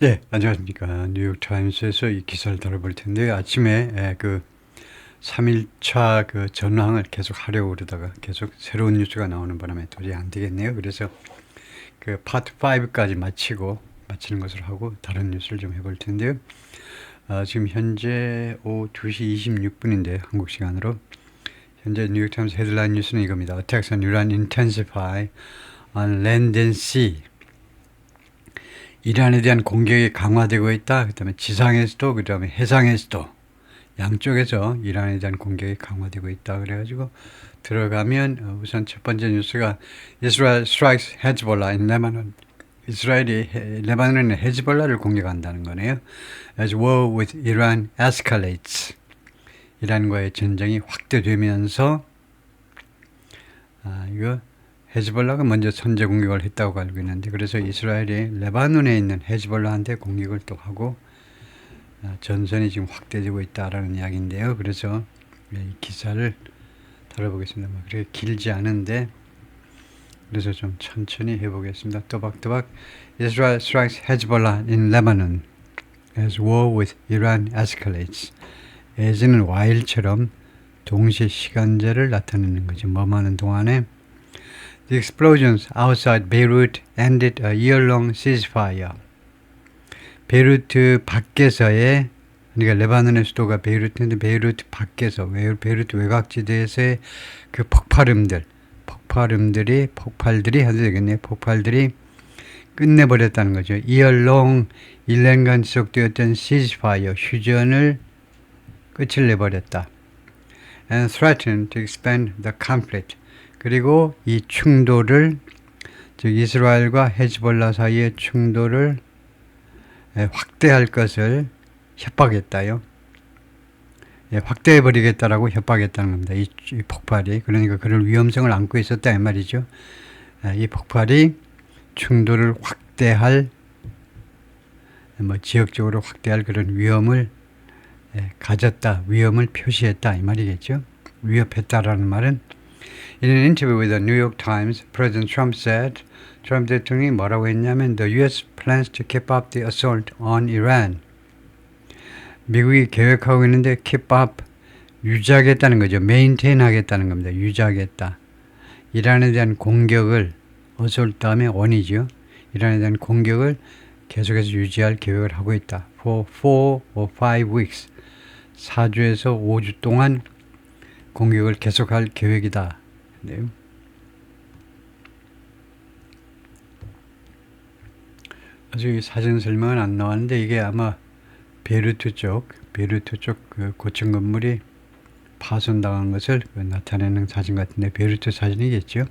네, 안녕하십니까. 뉴욕타임스에서 이 기사를 다뤄볼 텐데, 아침에 그 3일차 그 전황을 계속 하려고 그러다가 계속 새로운 뉴스가 나오는 바람에 도저히 안 되겠네요. 그래서 그 파트 5까지 마치는 것으로 하고 다른 뉴스를 좀 해볼 텐데요. 지금 현재 오후 2시 26분인데, 한국 시간으로. 현재 뉴욕타임스 헤드라인 뉴스는 이겁니다. Attacks on Iran intensify on land and sea. 이란에 대한 공격이 강화되고 있다. 그 다음에 지상에서도, 그 다음에 해상에서도 양쪽에서 이란에 대한 공격이 강화되고 있다. 그래가지고 들어가면 우선 첫 번째 뉴스가 Israel strikes Hezbollah in Lebanon. 이스라엘이 레바논의 헤즈볼라를 공격한다는 거네요. As war with Iran escalates. 이란과의 전쟁이 확대되면서 이거 헤즈볼라가 먼저 선제 공격을 했다고 알고 있는데, 그래서 이스라엘이 레바논에 있는 헤즈볼라한테 공격을 또 하고 전선이 지금 확대되고 있다라는 이야기인데요. 그래서 이 기사를 다뤄보겠습니다. 그렇게 길지 않은데, 그래서 좀 천천히 해보겠습니다. 또박또박. Israel strikes Hezbollah in Lebanon as war with Iran escalates. as는 while처럼 동시 시간제를 나타내는 거죠. 뭐하는 동안에 The explosions outside Beirut ended a year-long ceasefire. 베이루트 밖에서의, 그러니까 레바논의 수도가 베이루트인데 베이루트 밖에서, 베이루트 외곽지대에서의 그 폭발들이 해도 되겠네요. 폭발들이 끝내버렸다는 거죠. year-long 1년간 지속되었던 ceasefire, 휴전을 끝을 내버렸다. And threatened to expand the conflict. 그리고 이 충돌을, 즉 이스라엘과 헤즈볼라 사이의 충돌을 확대할 것을 협박했다요. 확대해버리겠다라고 협박했다는 겁니다. 이 폭발이. 그러니까 그럴 위험성을 안고 있었다 이 말이죠. 이 폭발이 충돌을 확대할, 지역적으로 확대할 그런 위험을 가졌다, 위험을 표시했다 이 말이겠죠. 위협했다라는 말은, In an interview with the New York Times, President Trump said, 트럼프 대통령이 뭐라고 했냐면, The U.S. plans to keep up the assault on Iran. 미국이 계획하고 있는데 keep up, 유지하겠다는 거죠. maintain 하겠다는 겁니다. 유지하겠다. 이란에 대한 공격을, assault 다음에 on이죠. 이란에 대한 공격을 계속해서 유지할 계획을 하고 있다. For 4 or 5 weeks. 4주에서 5주 동안 공격을 계속할 계획이다. 네. 아직 사진 설명은 안 나왔는데, 이게 아마 베이루트 쪽 그 고층 건물이 파손당한 것을 나타내는 사진 같은데, 베이루트 사진이겠죠.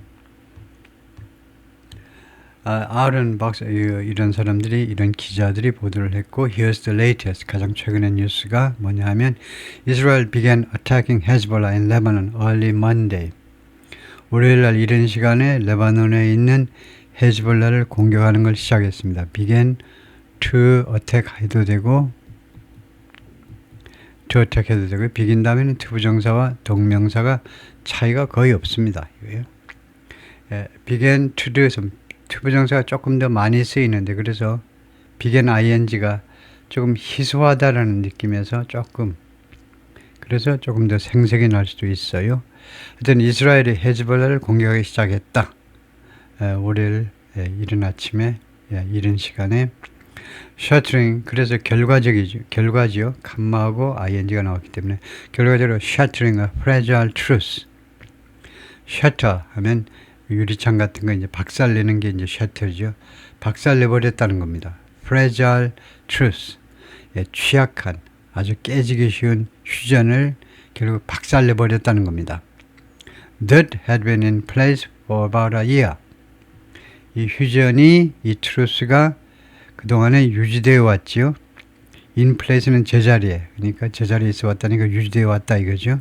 아론 박사, 이런 사람들이, 이런 기자들이 보도를 했고, Here's the latest, 가장 최근의 뉴스가 뭐냐 하면, Israel began attacking Hezbollah in Lebanon early Monday. 월요일날 이른 시간에 레바논에 있는 헤즈볼라를 공격하는 걸 시작했습니다. began to attack 해도 되고, to attack 해도 되고, begin 다음에는 to 부정사와 동명사가 차이가 거의 없습니다. began to do, to 부정사가 조금 더 많이 쓰이는데, 그래서 began ing가 조금 희소하다라는 느낌에서 그래서 조금 더 생색이 날 수도 있어요. 하여튼 이스라엘이 헤즈볼라를 공격하기 시작했다. 월요일 이른 아침에, 이른 시간에 shattering, 그래서 결과지요. 칸마하고 ing가 나왔기 때문에 결과적으로 shattering a fragile truce. shatter 하면 유리창 같은 거 이제 박살내는 게 이제 shatter죠. 박살내버렸다는 겁니다. fragile truce, 취약한, 아주 깨지기 쉬운 휴전을 결국 박살내버렸다는 겁니다. That had been in place for about a year. 이 휴전이, 이 트루스가 그동안에 유지되어 왔지요. In place는 제자리에, 그러니까 제자리에 있어 왔다니까 유지되어 왔다 이거죠.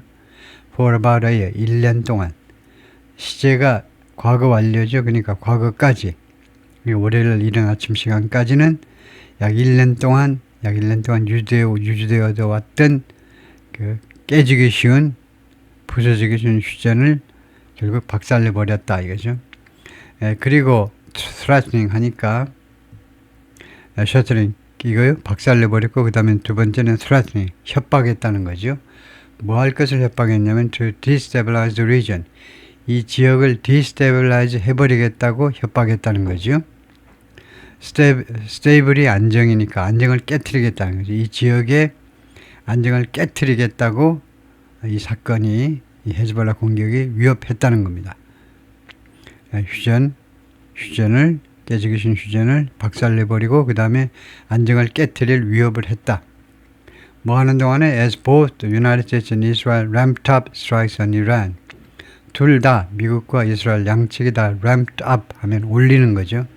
For about a year, 1년 동안. 시제가 과거 완료죠. 그러니까 과거까지. 월요일 이른 아침 시간까지는 약 1년 동안 유지되어 왔던 그 깨지기 쉬운, 부서지기 쉬운 휴전을 결국 박살내버렸다 이거죠. 그리고 threatening 하니까 shattering 이거요? 박살내버렸고, 그 다음에 두 번째는 threatening, 협박했다는 거죠. 뭐 할 것을 협박했냐면 to destabilize the region, 이 지역을 destabilize 해버리겠다고 협박했다는 거죠. stable이 안정이니까 안정을 깨트리겠다는 거죠. 이 지역의 안정을 깨트리겠다고 이 사건이, 이 헤즈볼라 공격이 위협했다는 겁니다. 휴전을, 깨지기 쉬운 휴전을 박살내버리고 그 다음에 안정을 깨트릴 위협을 했다. 뭐 하는 동안에 as both the United States and Israel ramped up strikes on Iran, 둘 다 미국과 이스라엘 양측이 다 ramped up 하면 올리는 거죠.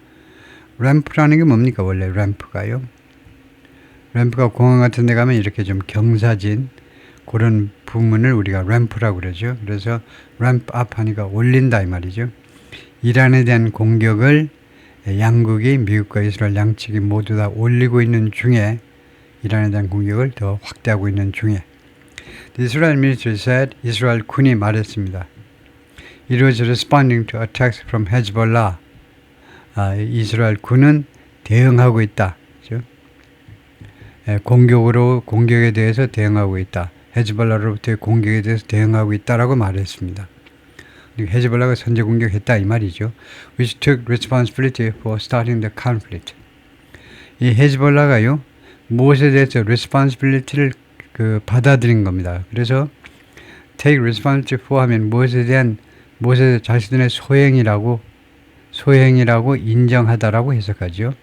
램프라는 게 뭡니까? 원래 램프가요. 램프가 공항 같은 데 가면 이렇게 좀 경사진 그런 부분을 우리가 램프라고 그러죠. 그래서 램프 업 하니까 올린다 이 말이죠. 이란에 대한 공격을 양국이, 미국과 이스라엘 양측이 모두 다 올리고 있는 중에, 이란에 대한 공격을 더 확대하고 있는 중에, The Israel military said, 이스라엘 군이 말했습니다. It was responding to attacks from Hezbollah. 이스라엘 군은 대응하고 있다. 그렇죠? 공격에 대해서 대응하고 있다. 헤즈볼라로부터의 공격에 대해서 대응하고 있다라고 말했습니다. 헤즈볼라가 선제 공격했다 이 말이죠. Which took responsibility for starting the conflict. 이 헤즈볼라가요, 무엇에 대해서 responsibility를 받아들인 겁니다. 그래서 take responsibility for 하면 무엇에 대해서 자신의 소행이라고 인정하다라고 해석하죠.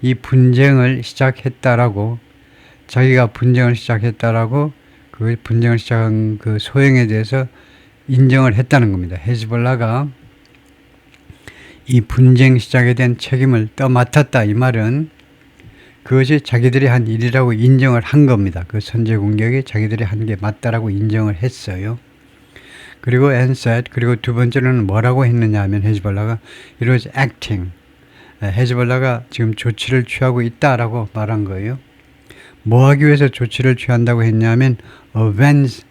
이 분쟁을 시작했다라고, 자기가 분쟁을 시작했다라고 그 분쟁을 시작한 그 소행에 대해서 인정을 했다는 겁니다. 헤즈볼라가 이 분쟁 시작에 대한 책임을 떠맡았다 이 말은 그것이 자기들이 한 일이라고 인정을 한 겁니다. 그 선제 공격이 자기들이 한 게 맞다라고 인정을 했어요. 그리고 and said, 그리고 두 번째로는 뭐라고 했느냐 하면 헤즈볼라가 it was acting, 헤즈볼라가 지금 조치를 취하고 있다라고 말한 거예요. 뭐 하기 위해서 조치를 취한다고 했냐면 avenge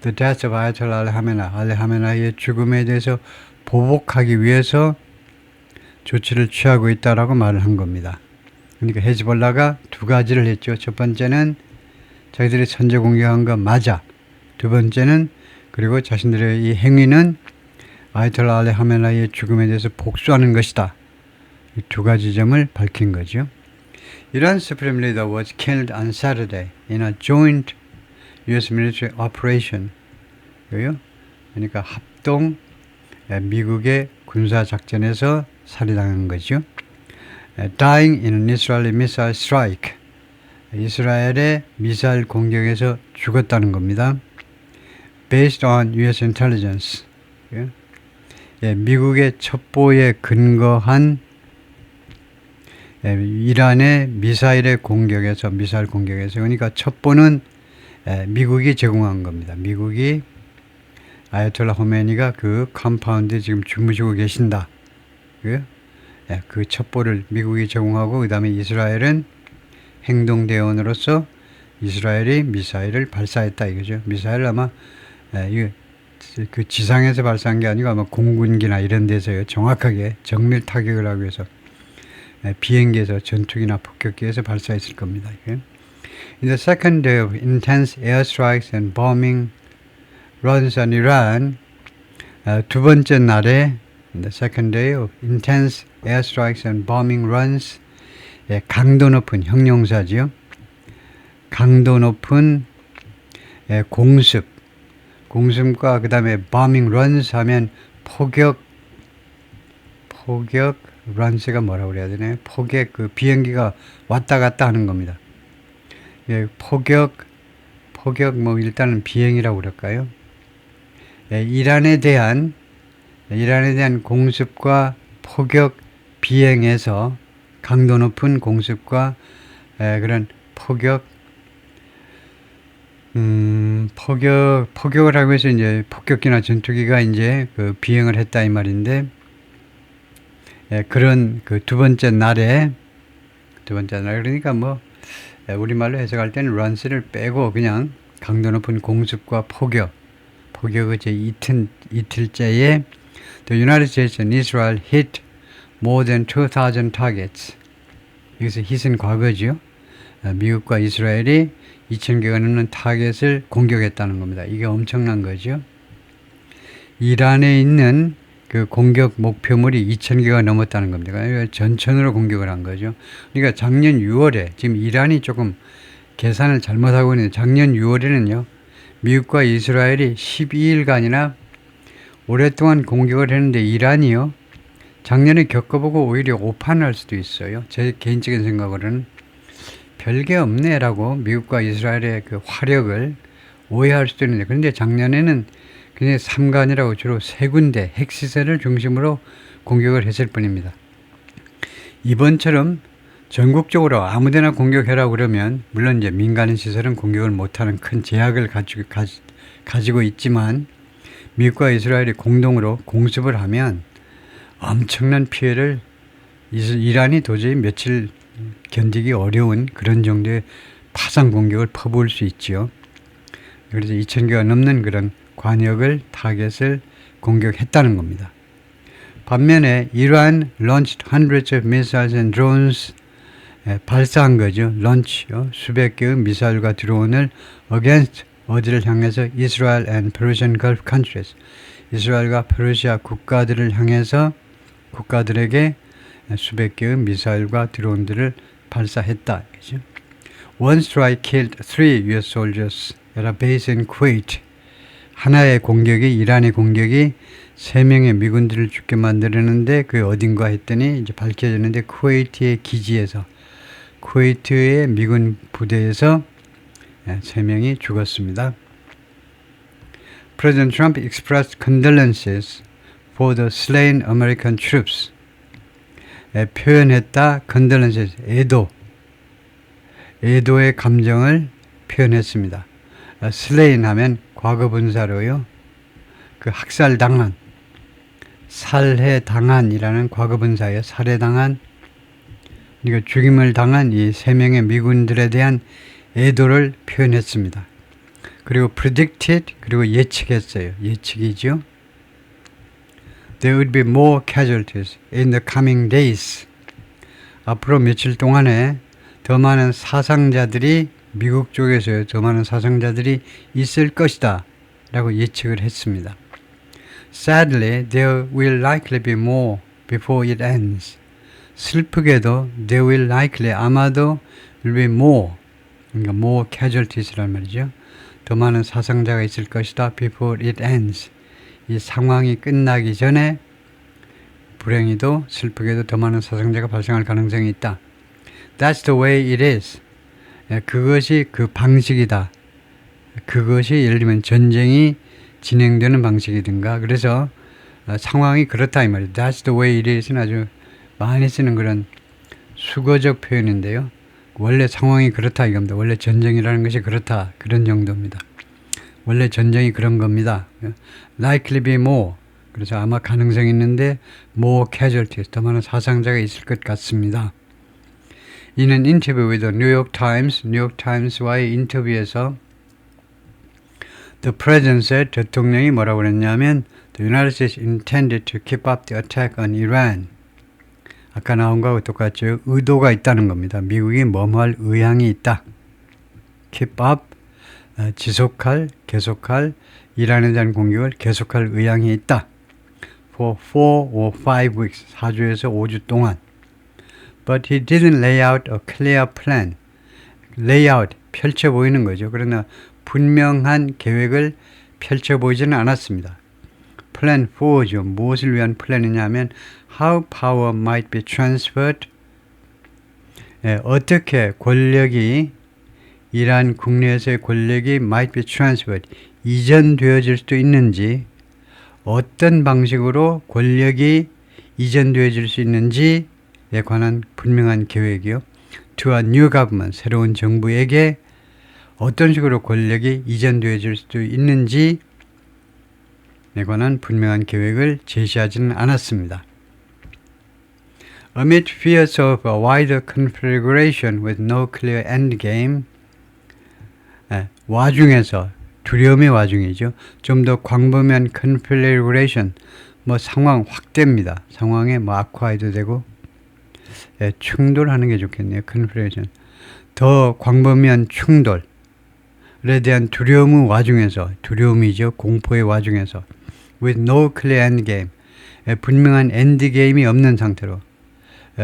the death of Ayatollah al-Khamenei의 죽음에 대해서 보복하기 위해서 조치를 취하고 있다라고 말을 한 겁니다. 그러니까 헤즈볼라가 두 가지를 했죠. 첫 번째는 자기들이 선제 공격한 거 맞아. 두 번째는 그리고 자신들의 이 행위는 아이톨라 알리 하메나이의 죽음에 대해서 복수하는 것이다. 이 두 가지 점을 밝힌 거죠. Iran Supreme Leader was killed on Saturday in a joint U.S. military operation. 그러니까 합동 미국의 군사 작전에서 살해당한 거죠. Dying in an Israeli missile strike. 이스라엘의 미사일 공격에서 죽었다는 겁니다. Based on U.S. intelligence. 미국의 첩보에 근거한 이란의 미사일 공격에서, 그러니까 첩보는 미국이 제공한 겁니다. 미국이 아야톨라 호메니가 그 컴파운드에 지금 주무시고 계신다. 그 첩보를 미국이 제공하고 그 다음에 이스라엘은 행동대원으로서 이스라엘이 미사일을 발사했다 이거죠. 미사일 아마 그 지상에서 발사한 게 아니고 아마 공군기나 이런 데서요. 정확하게 정밀 타격을 하기 위해서 비행기에서, 전투기나 폭격기에서 발사했을 겁니다. In the second day of intense airstrikes and bombing runs on Iran, 두 번째 날에 in the second day of intense airstrikes and bombing runs, 강도 높은 형용사지요. 강도 높은 공습과 그 다음에 bombing runs 하면 포격 runs가 뭐라고 그래야 되나요? 포격, 그 비행기가 왔다 갔다 하는 겁니다. 포격 뭐 일단은 비행이라고 그럴까요? 이란에 대한 공습과 포격 비행에서 강도 높은 공습과 그런 포격을 하기 위해서 이제 폭격기나 전투기가 이제 그 비행을 했다 이 말인데, 그런 그 두 번째 날 그러니까 뭐 우리말로 해석할 때는 runs를 빼고 그냥 강도 높은 공습과 포격의 제 이틀째에 the United States and Israel hit more than 2,000 targets. 여기서 hit은 과거죠. 미국과 이스라엘이 2,000개가 넘는 타겟을 공격했다는 겁니다. 이게 엄청난 거죠. 이란에 있는 그 공격 목표물이 2,000개가 넘었다는 겁니다. 그러니까 전천으로 공격을 한 거죠. 그러니까 작년 6월에 지금 이란이 조금 계산을 잘못하고 있는데 작년 6월에는요. 미국과 이스라엘이 12일간이나 오랫동안 공격을 했는데 이란이요. 작년에 겪어보고 오히려 오판할 수도 있어요. 제 개인적인 생각으로는 별게 없네라고 미국과 이스라엘의 그 화력을 오해할 수도 있는데 그런데 작년에는 그냥 삼간이라고 주로 세 군데 핵시설을 중심으로 공격을 했을 뿐입니다. 이번처럼 전국적으로 아무데나 공격해라 그러면 물론 이제 민간 시설은 공격을 못하는 큰 제약을 가지고 있지만 미국과 이스라엘이 공동으로 공습을 하면 엄청난 피해를 이란이 도저히 며칠 견디기 어려운 그런 정도의 파상 공격을 퍼부을 수 있지요. 그래서 2,000개가 넘는 그런 관역을 타겟을 공격했다는 겁니다. 반면에 이란 launched hundreds of missiles and drones 발사한 거죠. launch 수백 개의 미사일과 드론을 against 어디를 향해서 Israel and Persian Gulf countries 이스라엘과 페르시아 국가들을 향해서 국가들에게 수백 개의 미사일과 드론들을 발사했다. 그죠? One strike killed 3 US soldiers at a base in Kuwait. 하나의 공격이 이란의 공격이 3명의 미군들을 죽게 만들었는데 그 어딘가 했더니 이제 밝혀졌는데 쿠웨이트의 기지에서 쿠웨이트의 미군 부대에서 3명이 죽었습니다. President Trump expressed condolences for the slain American troops. 표현했다. condolences, 애도의 감정을 표현했습니다. slain 하면 과거분사로요. 그 학살당한, 살해당한이라는 과거분사예요. 살해당한, 그러니까 죽임을 당한 이 3명의 미군들에 대한 애도를 표현했습니다. 그리고 predicted, 그리고 예측했어요. 예측이죠. There would be more casualties in the coming days. 앞으로 며칠 동안에 더 많은 사상자들이 미국 쪽에서요. 더 많은 사상자들이 있을 것이다 라고 예측을 했습니다. Sadly, there will likely be more before it ends. 슬프게도 there will likely 아마도 will be more 그러니까 more casualties란 말이죠. 더 많은 사상자가 있을 것이다. before it ends. 이 상황이 끝나기 전에 불행히도 슬프게도 더 많은 사상자가 발생할 가능성이 있다. That's the way it is. 그것이 그 방식이다. 그것이 예를 들면 전쟁이 진행되는 방식이든가 그래서 상황이 그렇다 이 말이에요. That's the way it is는 아주 많이 쓰는 그런 수거적 표현인데요. 원래 상황이 그렇다 이겁니다. 원래 전쟁이라는 것이 그렇다 그런 정도입니다. 원래 전쟁이 그런 겁니다. Likely be more. 그래서 아마 가능성이 있는데 more casualties, 더 많은 사상자가 있을 것 같습니다. 이는 인터뷰 with the New York Times, 뉴욕 타임스와의 인터뷰에서 The President said, 대통령이 뭐라고 그랬냐면 The United States intended to keep up the attack on Iran. 아까 나온 거하고 똑같죠. 의도가 있다는 겁니다. 미국이 뭐뭐할 의향이 있다. Keep up, 지속할, 계속할, 이란에 대한 공격을 계속할 의향이 있다. For 4 or 5 weeks, 4주에서 5주 동안. But he didn't lay out a clear plan. layout, 펼쳐 보이는 거죠. 그러나 분명한 계획을 펼쳐 보이지는 않았습니다. Plan 4죠. 무엇을 위한 플랜이냐면 How power might be transferred. 어떻게 권력이 이란 국내에서의 권력이 might be transferred, 이전되어질 수도 있는지 어떤 방식으로 권력이 이전되어질 수 있는지에 관한 분명한 계획이요. To a new government, 새로운 정부에게 어떤 식으로 권력이 이전되어질 수도 있는지에 관한 분명한 계획을 제시하지는 않았습니다. Amid fears of a wider conflagration with no clear endgame, 와중에서 두려움의 와중이죠. 좀 더 광범위한 conflagration, 상황 확대입니다. 상황에 악화해도 되고 충돌하는 게 좋겠네요. conflagration. 더 광범위한 충돌에 대한 두려움의 와중에서, 두려움이죠. 공포의 와중에서 with no clear endgame, 분명한 엔드게임이 없는 상태로,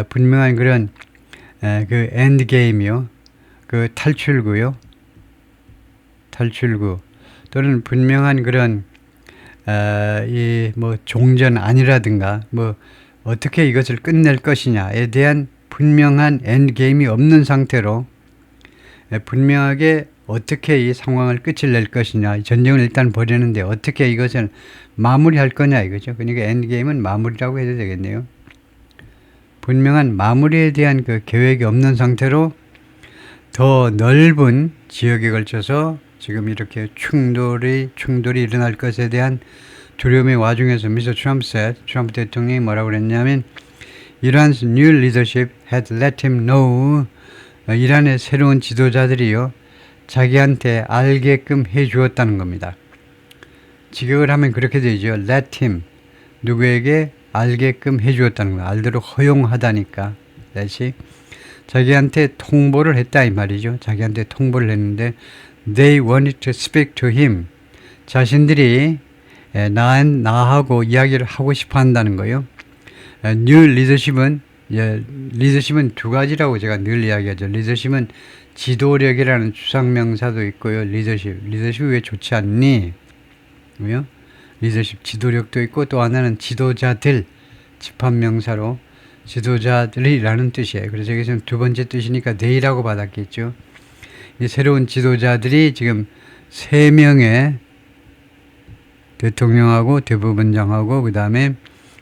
분명한 그런 그 엔드게임이요. 그 탈출구요. 탈출구 또는 분명한 그런 이 뭐 종전 아니라든가 뭐 어떻게 이것을 끝낼 것이냐에 대한 분명한 엔드게임이 없는 상태로 분명하게 어떻게 이 상황을 끝을 낼 것이냐, 전쟁을 일단 벌이는데 어떻게 이것을 마무리할 거냐 이거죠. 그러니까 엔드게임은 마무리라고 해도 되겠네요. 분명한 마무리에 대한 그 계획이 없는 상태로 더 넓은 지역에 걸쳐서 지금 이렇게 충돌이 일어날 것에 대한 두려움의 와중에서 미스터 트럼프 대통령이 뭐라고 그랬냐면 Iran's new leadership had let him know, 이란의 새로운 지도자들이요 자기한테 알게끔 해주었다는 겁니다. 직역을 하면 그렇게 되죠. let him, 누구에게 알게끔 해주었다는 거예요. 알도록 허용하다니까 let이 자기한테 통보를 했다 이 말이죠. 자기한테 통보를 했는데 they wanted to speak to him, 자신들이 나하고 이야기를 하고 싶어 한다는 거예요. new leadership은 리더십은 두 가지라고 제가 늘 이야기하죠. 리더십은 지도력이라는 추상명사도 있고요. 리더십이 왜 좋지 않니? 왜요? 리더십 지도력도 있고 또 하나는 지도자들 집합명사로 지도자들이라는 뜻이에요. 그래서 여기서는 두 번째 뜻이니까 they라고 받았겠죠. 이 새로운 지도자들이 지금 3명의 대통령하고 대법원장하고 그 다음에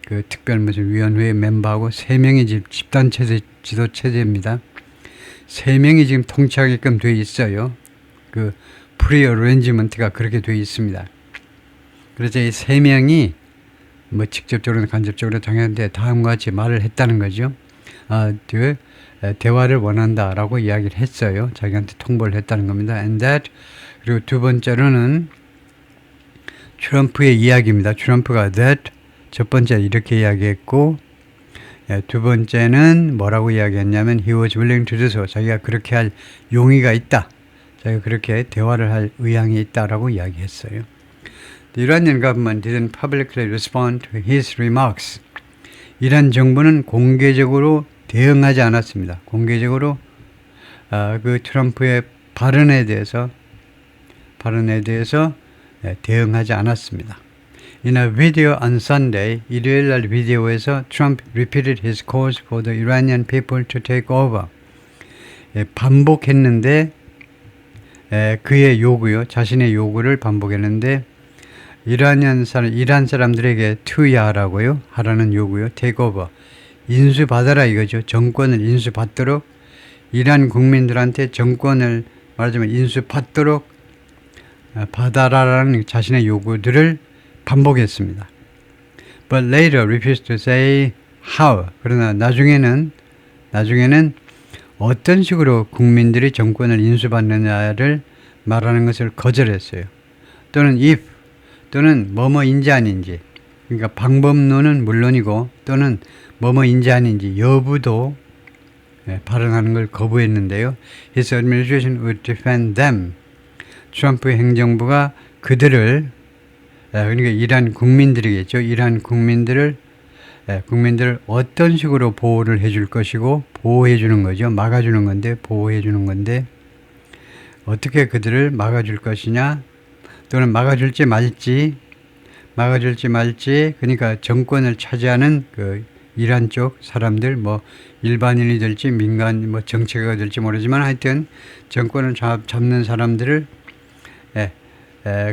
그 특별 무슨 위원회 멤버하고 3명의 집단 체제, 지도 체제입니다. 3명이 지금 통치하게끔 돼 있어요. 그 프리어레인지먼트가 그렇게 돼 있습니다. 그래서 이 3명이 뭐 직접적으로나 간접적으로 당연한데 다음과 같이 말을 했다는 거죠. 대화를 원한다라고 이야기를 했어요. 자기한테 통보를 했다는 겁니다. And that, 그리고 두 번째로는 트럼프의 이야기입니다. 트럼프가 that, 첫 번째 이렇게 이야기했고 두 번째는 뭐라고 이야기했냐면 he was willing to do so, 자기가 그렇게 할 용의가 있다, 자기가 그렇게 대화를 할 의향이 있다라고 이야기했어요. The Iranian government didn't publicly respond to his remarks. 이란 정부는 공개적으로 대응하지 않았습니다. 공개적으로 그 트럼프의 발언에 대해서 대응하지 않았습니다. In a video on Sunday, 일요일 날 비디오에서 Trump repeated his calls for the Iranian people to take over. 반복했는데 그의 요구요, 자신의 요구를 반복했는데 이란 사람들에게 투야하라고요, 하라는 요구요, take over, 인수받아라 이거죠. 정권을 인수받도록 이란 국민들한테 정권을 말하자면 인수받도록 받아라라는 자신의 요구들을 반복했습니다. But later refused to say how. 그러나 나중에는 어떤 식으로 국민들이 정권을 인수받느냐를 말하는 것을 거절했어요. 또는 if, 또는 뭐뭐인지 아닌지, 그러니까 방법론은 물론이고 또는 뭐뭐인지 아닌지 여부도 발언하는 걸 거부했는데요. His administration would defend them. 트럼프 행정부가 그들을, 그러니까 이란 국민들이겠죠. 이란 국민들을 어떤 식으로 보호를 해줄 것이고 보호해 주는 거죠. 막아주는 건데, 보호해 주는 건데 어떻게 그들을 막아줄 것이냐, 또는 막아줄지 말지, 그러니까 정권을 차지하는 그 이란 쪽 사람들, 뭐 일반인이 될지 민간 뭐 정치가가 될지 모르지만 하여튼 정권을 잡는 사람들을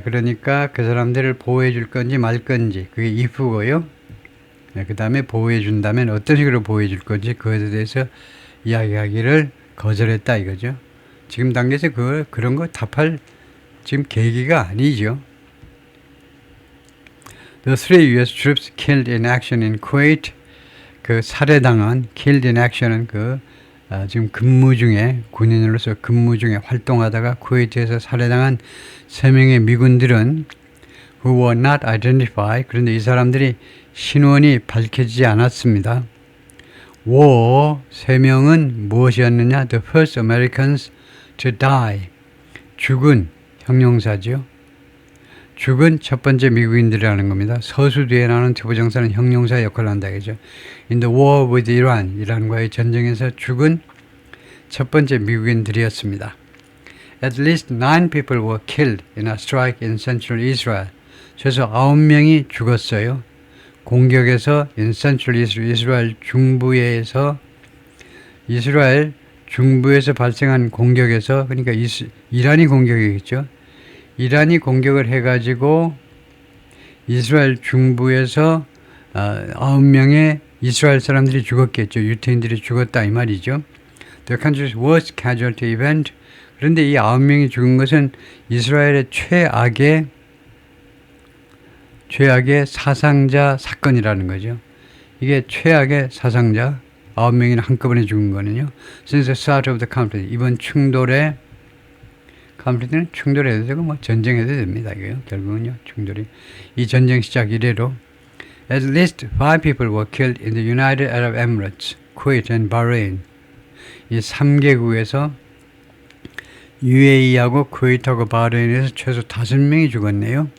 그러니까 그 사람들을 보호해 줄 건지 말 건지, 그게 if고요. 그 다음에 보호해 준다면 어떤 식으로 보호해 줄 건지 그것에 대해서 이야기하기를 거절했다 이거죠. 지금 단계에서 그런 거 답할 지금 계기가 아니죠. The three U.S. troops killed in action in Kuwait, 그 살해당한 killed in action은 지금 군인으로서 근무 중에 활동하다가 쿠웨이트에서 살해당한 3명의 미군들은 who were not identified, 그런데 이 사람들이 신원이 밝혀지지 않았습니다. war 3명은 무엇이었느냐? The first Americans to die. 죽은 형용사죠. 죽은 첫 번째 미국인들이라는 겁니다. 서수 뒤에 나오는 투부정사는 형용사 역할을 한다. 그죠? In the war with Iran. 이란과의 전쟁에서 죽은 첫 번째 미국인들이었습니다. At least 9 people were killed in a strike in central Israel. 최소 9명이 죽었어요. 공격에서 in central Israel, 이스라엘 중부에서 이스라엘 중부에서 발생한 공격에서 그러니까 이란이 공격이겠죠. 이란이 공격을 해가지고 이스라엘 중부에서 9명의 이스라엘 사람들이 죽었겠죠. 유태인들이 죽었다 이 말이죠. The country's worst casualty event. 그런데 이 9명이 죽은 것은 이스라엘의 최악의 사상자 사건이라는 거죠. 이게 최악의 사상자 9명이나 한꺼번에 죽은 거는요. Since the start of the conflict. 이번 충돌의 conflict는 충돌해도 되고 뭐 전쟁해도 됩니다. 이거요. 결국은요. 충돌이 이 전쟁 시작 이래로 At least 5 people were killed in the United Arab Emirates, Kuwait and Bahrain. 이 3개국에서 UAE하고 쿠웨이트하고 바레인에서 최소 5명이 죽었네요.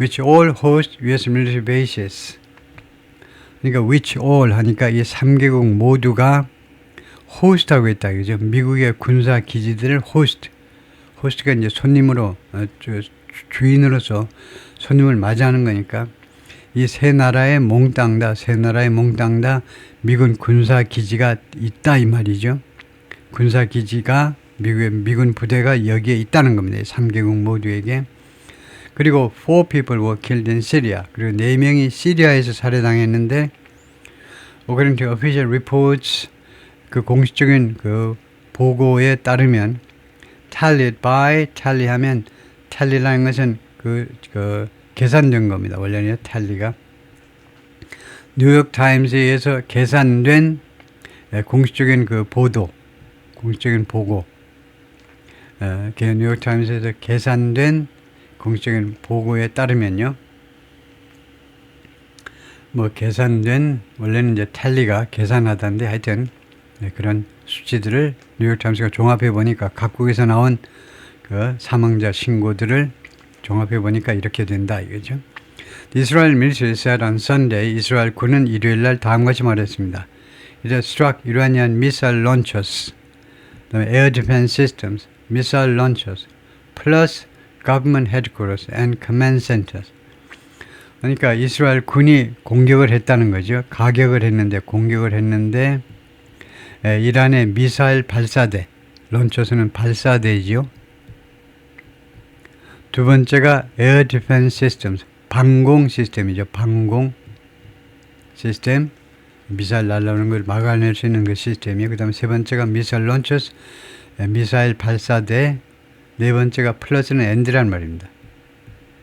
Which all host US military bases. 그러니까 which all 하니까 이 3개국 모두가 호스트하고 있다. 그죠? 미국의 군사 기지들을 호스트가 이제 손님으로 주인으로서 손님을 맞이하는 거니까 이 세 나라의 몽땅 다 미군 군사 기지가 있다 이 말이죠. 군사 기지가 미국의 미군 부대가 여기에 있다는 겁니다. 3개국 모두에게. 그리고 4 people were killed in Syria. 그리고 4명이 시리아에서 살해당했는데 according to official reports 그 공식적인 그 보고에 따르면 tallied by tally하면 tally라는 것은 그 계산된 겁니다. 원래는 tally가 뉴욕 타임스에 의해서 계산된 공식적인 그 보도, 공식적인 보고, 뉴욕 타임스에서 계산된 공식적인 보고에 따르면요. 뭐 계산된 원래는 이제 텔리가 계산하다는데 하여튼 그런 수치들을 뉴욕 타임스가 종합해 보니까 각국에서 나온 그 사망자 신고들을 종합해 보니까 이렇게 된다 이거죠. The Israel military said on Sunday, 이스라엘 군은 일요일 날 다음과 같이 말했습니다. It has struck Iranian missile launchers, 그다음에 air defense systems, missile launchers, plus government headquarters and command centers. 그러니까 이스라엘 군이 공격을 했다는 거죠. 공격을 했는데 이란의 미사일 발사대, 런처스는 발사대이죠. 두 번째가 Air Defense Systems, 방공 시스템이죠. 방공 시스템, 미사일 날라오는 걸 막아낼 수 있는 그 시스템이에요. 그 다음에 세 번째가 미사일 런처스, 미사일 발사대, 네 번째가 플러스는 엔드란 말입니다.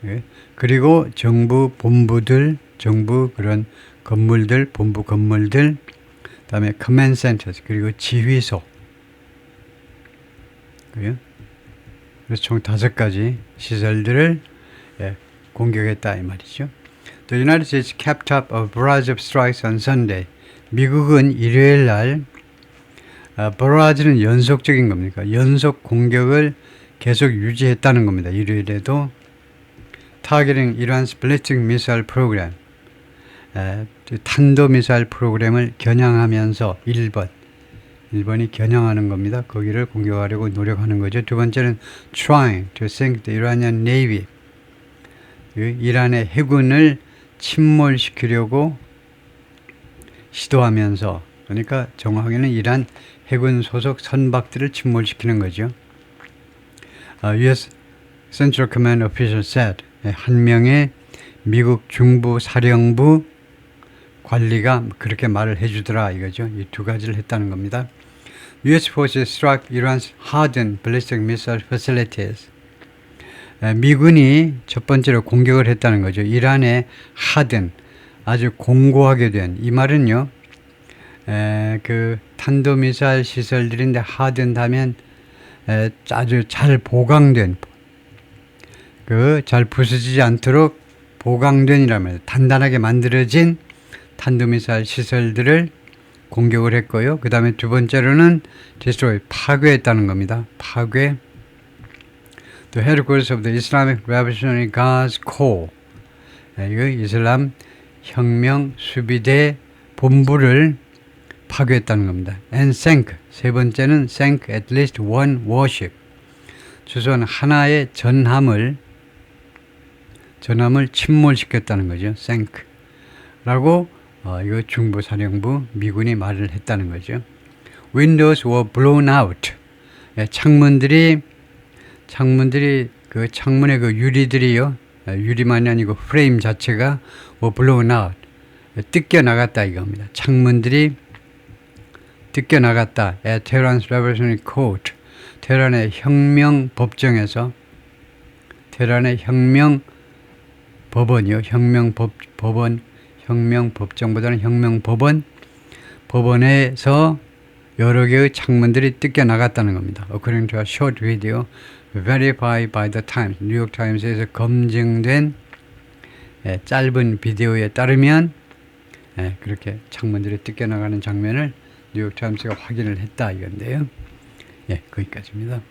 예. 그리고 정부 본부들, 정부 그런 건물들, 본부 건물들, 그 다음에 커맨드 센터, 그리고 지휘소. 그래서 총 5가지 시설들을 공격했다 이 말이죠. The United States kept up a barrage of strikes on Sunday. 미국은 일요일 날 barrage는 연속적인 겁니까? 연속 공격을 계속 유지했다는 겁니다. 일요일에도 targeting Iran's ballistic missile program. 탄도미사일 프로그램을 겨냥하면서 일본이 겨냥하는 겁니다. 거기를 공격하려고 노력하는 거죠. 두 번째는 trying to sink the Iranian Navy. 이란의 해군을 침몰시키려고 시도하면서, 그러니까 정확하게는 이란 해군 소속 선박들을 침몰시키는 거죠. US Central Command official said, 한 명의 미국 중부 사령부 관리가 그렇게 말을 해주더라 이거죠. 이 두 가지를 했다는 겁니다. US forces struck Iran's hardened ballistic missile facilities. 미군이 첫 번째로 공격을 했다는 거죠. 이란의 hardened, 아주 공고하게 된, 이 말은요, 그 탄도미사일 시설들인데 hardened 하면 아주 잘 보강된, 잘 부서지지 않도록 보강된이라면 단단하게 만들어진 탄도미사일 시설들을 공격을 했고요. 그 다음에 두 번째로는 destroy, 파괴했다는 겁니다. 파괴. The headquarters of the Islamic Revolutionary Guards Corps. 이거 이슬람 혁명 수비대 본부를 파괴했다는 겁니다. And sank. 세 번째는 sank at least one warship. 최소한 하나의 전함을 침몰시켰다는 거죠. sank. 라고 이거 중부사령부 미군이 말을 했다는 거죠. Windows were blown out. 창문들이 그 창문의 그 유리들이요. 유리만이 아니고 프레임 자체가 were blown out. 뜯겨 나갔다 이겁니다. 창문들이 뜯겨 나갔다. At Tehran's Revolutionary Court. 테헤란의 혁명 법정에서 테헤란의 혁명 법원이요. 혁명 법정보다는 혁명 법원에서 여러 개의 창문들이 뜯겨 나갔다는 겁니다. According to a short video verified by the Times, 뉴욕 타임스에서 검증된 짧은 비디오에 따르면 그렇게 창문들이 뜯겨 나가는 장면을 뉴욕 타임스가 확인을 했다 이건데요. 거기까지입니다.